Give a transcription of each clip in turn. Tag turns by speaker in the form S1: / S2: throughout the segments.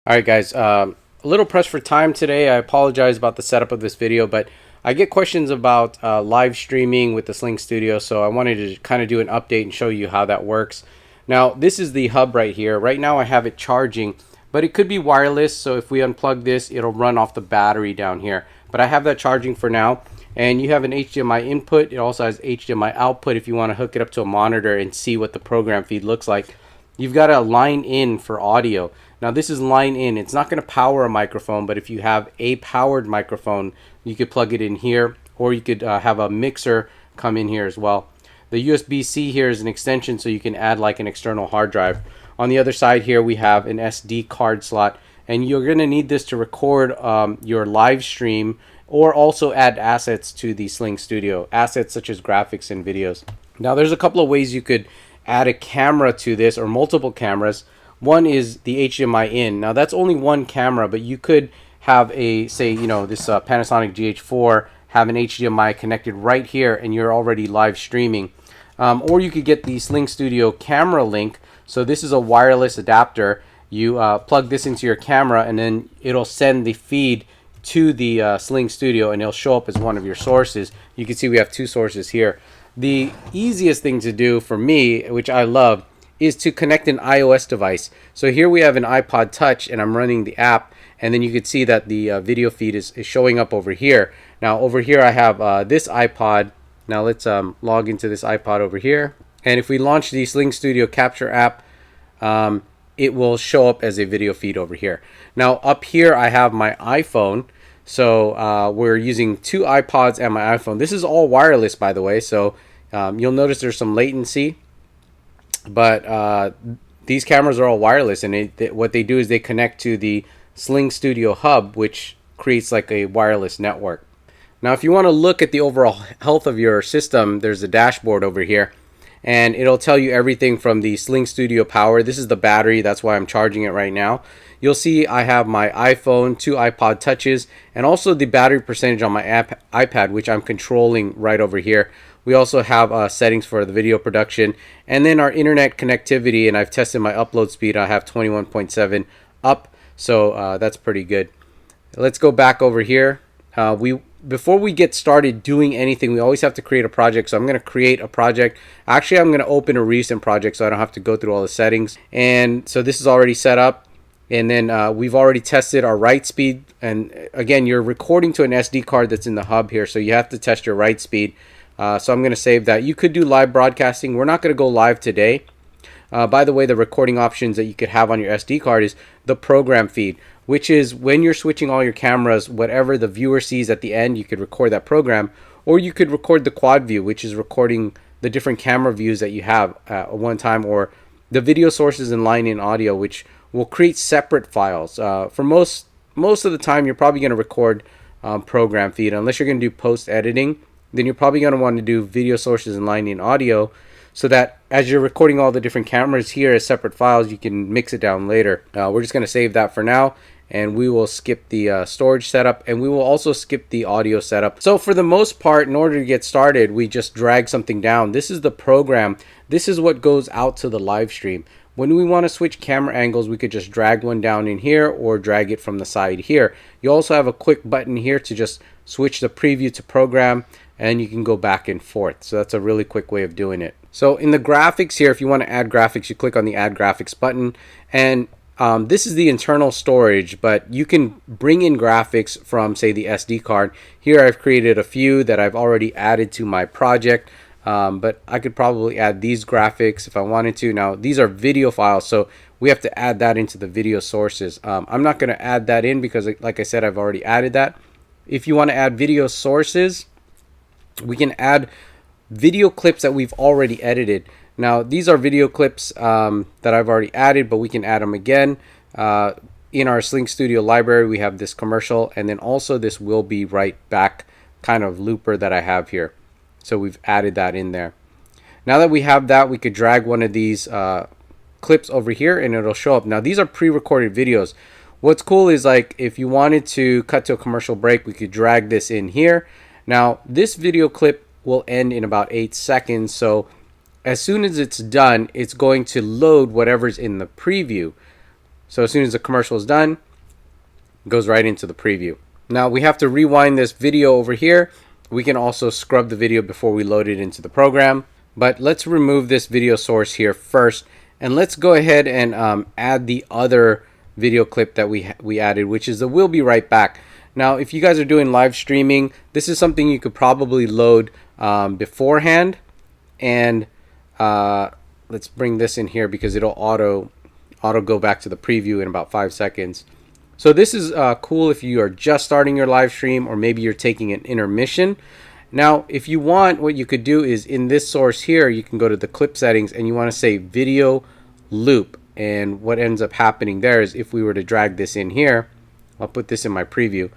S1: All right, guys, a little pressed for time today. I apologize about the setup of this video, but I get questions about live streaming with the Sling Studio, so I wanted to kind of do an update and show you how that works. Now, this is the hub right here. Right now I have it charging, but it could be wireless, so if we unplug this, it'll run off the battery down here. But I have that charging for now, and you have an HDMI input. It also has HDMI output if you want to hook it up to a monitor and see what the program feed looks like. You've got a line in for audio. Now this is line in. It's not going to power a microphone, but if you have a powered microphone, you could plug it in here, or you could have a mixer come in here as well. The USB-C here is an extension, so you can add like an external hard drive. On the other side here, we have an SD card slot, and you're going to need this to record your live stream, or also add assets to the Sling Studio, assets such as graphics and videos. Now there's a couple of ways you could add a camera to this, or multiple cameras. One is the HDMI in. Now that's only one camera, but you could have a, say, this Panasonic GH4 have an HDMI connected right here, and you're already live streaming. Or you could get the Sling Studio camera link. So this is a wireless adapter. You plug this into your camera, and then it'll send the feed to the Sling Studio, and it'll show up as one of your sources. You can see we have two sources here. The easiest thing to do for me, which I love, is to connect an iOS device. So here we have an iPod Touch, and I'm running the app, and then you can see that the video feed is showing up over here. Now over here I have this iPod. Now let's log into this iPod over here, and if we launch the Sling Studio Capture app, it will show up as a video feed over here. Now up here I have my iPhone, so we're using two iPods and my iPhone. This is all wireless, by the way, so you'll notice there's some latency, but these cameras are all wireless, and what they do is they connect to the Sling Studio hub, which creates like a wireless network. Now if you want to look at the overall health of your system, there's a dashboard over here, and it'll tell you everything from the Sling Studio power. This is the battery, that's why I'm charging it right now. You'll see I have my iPhone, two iPod Touches, and also the battery percentage on my iPad, which I'm controlling right over here. We also have settings for the video production, and then our internet connectivity, and I've tested my upload speed. I have 21.7 up, so that's pretty good. Let's go back over here. Before we get started doing anything, we always have to create a project. So I'm going to create a project. Actually, I'm going to open a recent project so I don't have to go through all the settings. And so this is already set up. And then we've already tested our write speed. And again, you're recording to an SD card that's in the hub here, so you have to test your write speed. So I'm going to save that. You could do live broadcasting. We're not going to go live today. By the way, the recording options that you could have on your SD card is the program feed, which is when you're switching all your cameras, whatever the viewer sees at the end, you could record that program. Or you could record the quad view, which is recording the different camera views that you have at one time, or the video sources and line-in audio, which will create separate files. For most of the time, you're probably going to record program feed. Unless you're going to do post-editing, then you're probably going to want to do video sources and line-in audio, so that as you're recording all the different cameras here as separate files, you can mix it down later. We're just going to save that for now, and we will skip the storage setup, and we will also skip the audio setup. So for the most part, in order to get started, we just drag something down. This is the program. This is what goes out to the live stream. When we want to switch camera angles, we could just drag one down in here or drag it from the side here. You also have a quick button here to just switch the preview to program, and you can go back and forth. So that's a really quick way of doing it. So in the graphics here, if you want to add graphics, you click on the add graphics button, and this is the internal storage, but you can bring in graphics from, say, the SD card. Here I've created a few that I've already added to my project, but I could probably add these graphics if I wanted to. Now these are video files, so we have to add that into the video sources. I'm not going to add that in because, like I said, I've already added that. If you want to add video sources, we can add video clips that we've already edited. Now these are video clips that I've already added, but we can add them again. In our Sling Studio library, we have this commercial, and then also this will be right back kind of looper that I have here. So we've added that in there. Now that we have that, we could drag one of these clips over here, and it'll show up. Now these are pre-recorded videos. What's cool is, like, if you wanted to cut to a commercial break, we could drag this in here. Now this video clip will end in about 8 seconds, so as soon as it's done, it's going to load whatever's in the preview. So as soon as the commercial is done, it goes right into the preview. Now we have to rewind this video over here. We can also scrub the video before we load it into the program. But let's remove this video source here first. And let's go ahead and add the other video clip that we added, which is the "We'll Be Right Back." Now, if you guys are doing live streaming, this is something you could probably load beforehand. And let's bring this in here because it'll auto go back to the preview in about 5 seconds. So this is cool if you are just starting your live stream, or maybe you're taking an intermission. Now, if you want, what you could do is in this source here, you can go to the clip settings and you want to say video loop. And what ends up happening there is if we were to drag this in here, I'll put this in my preview.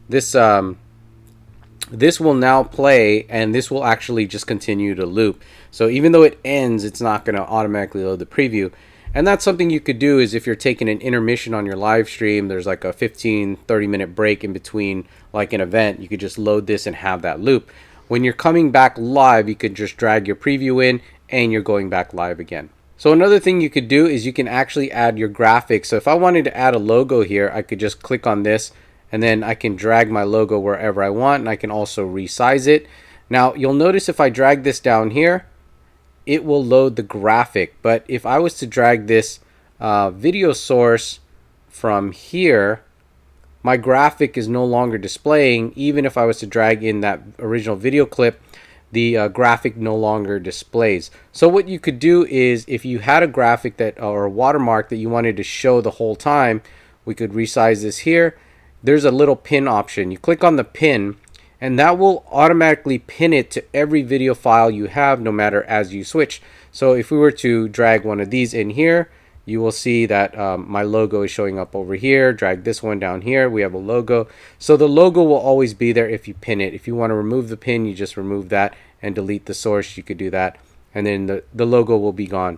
S1: This will now play, and this will actually just continue to loop. So even though it ends, it's not going to automatically load the preview. And that's something you could do is if you're taking an intermission on your live stream, there's like a 15-30 minute break in between like an event, you could just load this and have that loop. When you're coming back live, you could just drag your preview in and you're going back live again. So another thing you could do is you can actually add your graphics. So if I wanted to add a logo here, I could just click on this and then I can drag my logo wherever I want, and I can also resize it. Now you'll notice if I drag this down here, it will load the graphic. But if I was to drag this video source from here, my graphic is no longer displaying. Even if I was to drag in that original video clip, the graphic no longer displays. So what you could do is if you had a graphic that or a watermark that you wanted to show the whole time, we could resize this here. There's a little pin option. You click on the pin, and that will automatically pin it to every video file you have, no matter as you switch. So if we were to drag one of these in here, you will see that my logo is showing up over here. Drag this one down here, we have a logo. So the logo will always be there if you pin it. If you want to remove the pin, you just remove that and delete the source. You could do that, and then the logo will be gone.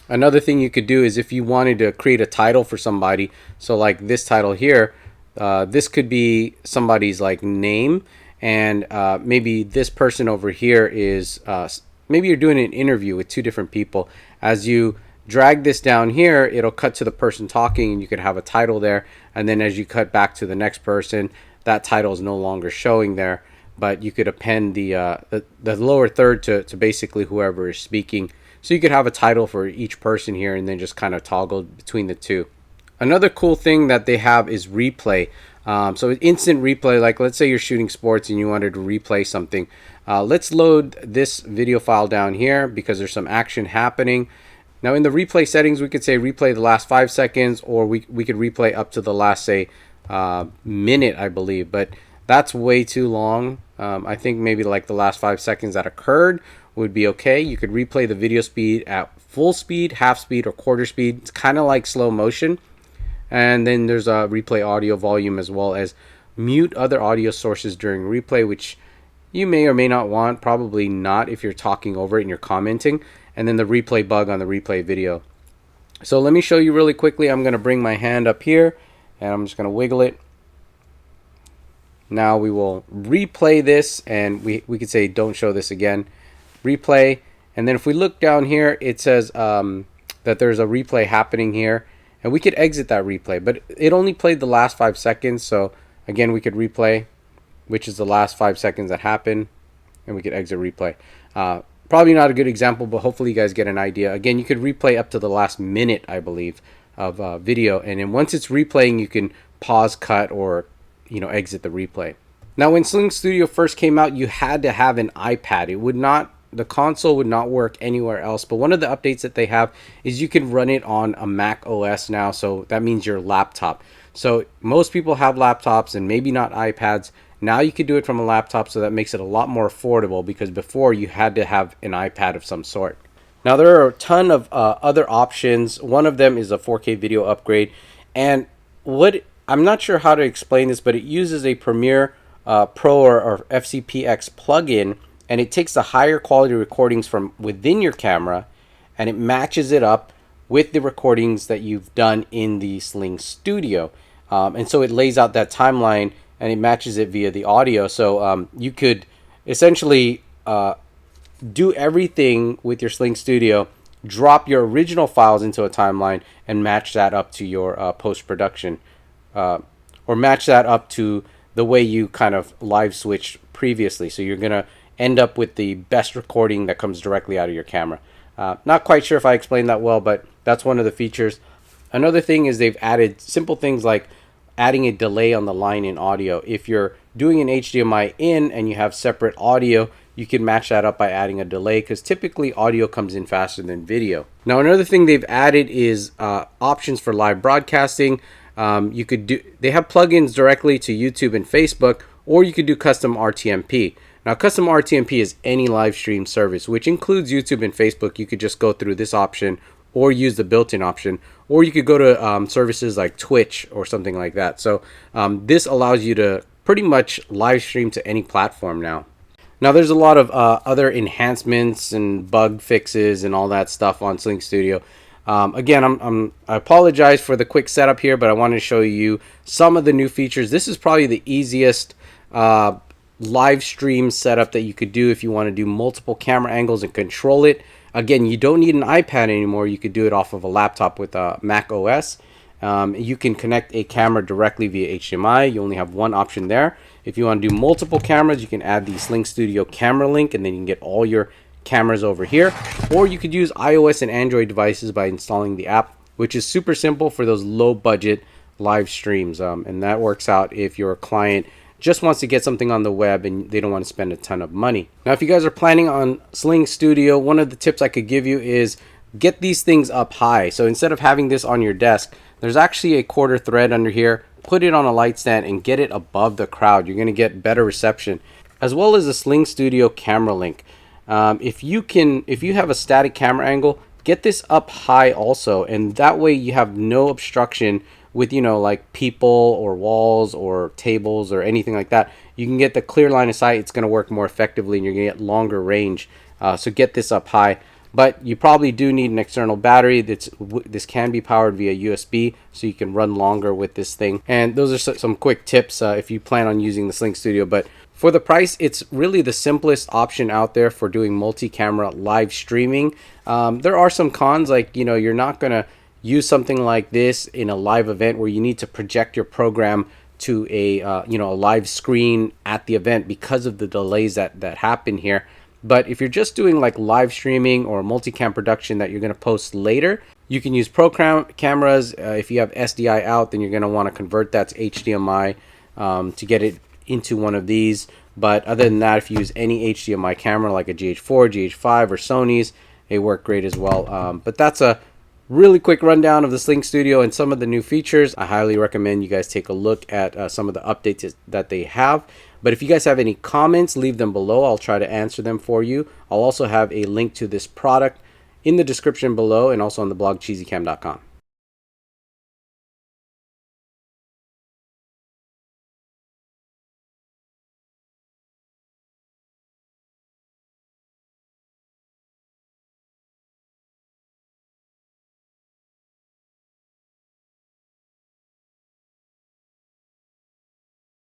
S1: Another thing you could do is if you wanted to create a title for somebody, so like this title here, this could be somebody's like name, and maybe this person over here is maybe you're doing an interview with two different people. As you drag this down here, it'll cut to the person talking, and you could have a title there. And then as you cut back to the next person, that title is no longer showing there, but you could append the lower third to basically whoever is speaking. So you could have a title for each person here, and then just kind of toggle between the two. Another cool thing that they have is replay. So instant replay, like let's say you're shooting sports and you wanted to replay something. Let's load this video file down here because there's some action happening. Now in the replay settings, we could say replay the last 5 seconds, or we could replay up to the last, say, minute, I believe. But that's way too long. I think maybe like the last 5 seconds that occurred would be okay. You could replay the video speed at full speed, half speed, or quarter speed. It's kind of like slow motion. And then there's a replay audio volume, as well as mute other audio sources during replay, which you may or may not want. Probably not if you're talking over it and you're commenting. And then the replay bug on the replay video. So let me show you really quickly. I'm going to bring my hand up here and I'm just going to wiggle it. Now we will replay this, and we could say don't show this again. Replay. And then if we look down here, it says that there's a replay happening here. And we could exit that replay, but it only played the last 5 seconds. So again, we could replay, which is the last 5 seconds that happened, and we could exit replay. Probably not a good example, but hopefully you guys get an idea. Again, you could replay up to the last minute, I believe, of video. And then once it's replaying, you can pause, cut, or exit the replay. Now, when Sling Studio first came out, you had to have an iPad. The console would not work anywhere else. But one of the updates that they have is you can run it on a Mac OS now. So that means your laptop. So most people have laptops and maybe not iPads. Now you could do it from a laptop, so that makes it a lot more affordable, because before you had to have an iPad of some sort. Now there are a ton of other options. One of them is a 4K video upgrade. And I'm not sure how to explain this, but it uses a Premiere Pro or FCPX plugin, and it takes the higher quality recordings from within your camera and it matches it up with the recordings that you've done in the Sling Studio. And so it lays out that timeline and it matches it via the audio. So you could essentially do everything with your Sling Studio drop your original files into a timeline and match that up to your post-production, or match that up to the way you kind of live switched previously. So you're going to end up with the best recording that comes directly out of your camera. Not quite sure if I explained that well, but that's one of the features. Another thing is they've added simple things like adding a delay on the line in audio. If you're doing an HDMI in and you have separate audio, you can match that up by adding a delay, because typically audio comes in faster than video. Now, another thing they've added is options for live broadcasting. They have plugins directly to YouTube and Facebook, or you could do custom RTMP. Now, custom RTMP is any live stream service, which includes YouTube and Facebook. You could just go through this option or use the built-in option, or you could go to services like Twitch or something like that. So this allows you to pretty much live stream to any platform now. Now, there's a lot of other enhancements and bug fixes and all that stuff on Sling Studio. Again, I apologize for the quick setup here, but I wanted to show you some of the new features. This is probably the easiest live stream setup that you could do if you want to do multiple camera angles and control it. Again, you don't need an iPad anymore. You could do it off of a laptop with Mac OS. You can connect a camera directly via HDMI. You only have one option there. If you want to do multiple cameras, you can add the Sling Studio camera link, and then you can get all your cameras over here. Or you could use iOS and Android devices by installing the app, which is super simple for those low budget live streams. And that works out if your client just wants to get something on the web and they don't want to spend a ton of money. Now, if you guys are planning on Sling Studio, one of the tips I could give you is get these things up high. So instead of having this on your desk, there's actually a quarter thread under here. Put it on a light stand and get it above the crowd. You're going to get better reception, as well as a Sling Studio camera link. If you have a static camera angle, get this up high also, and that way you have no obstruction with, like people or walls or tables or anything like that. You can get the clear line of sight. It's going to work more effectively, and you're going to get longer range. So get this up high. But you probably do need an external battery. This can be powered via USB, so you can run longer with this thing. And those are some quick tips if you plan on using the Sling Studio. But for the price, it's really the simplest option out there for doing multi-camera live streaming. There are some cons, like you're not going to use something like this in a live event where you need to project your program to a live screen at the event because of the delays that happen here. But if you're just doing like live streaming or multicam production that you're going to post later, you can use pro cameras. If you have SDI out, then you're going to want to convert that to HDMI to get it into one of these. But other than that, if you use any HDMI camera like a GH4, GH5, or Sony's, they work great as well. But that's a really quick rundown of the Sling Studio and some of the new features. I highly recommend you guys take a look at some of the updates that they have. But if you guys have any comments, leave them below. I'll try to answer them for you. I'll also have a link to this product in the description below and also on the blog cheesycam.com.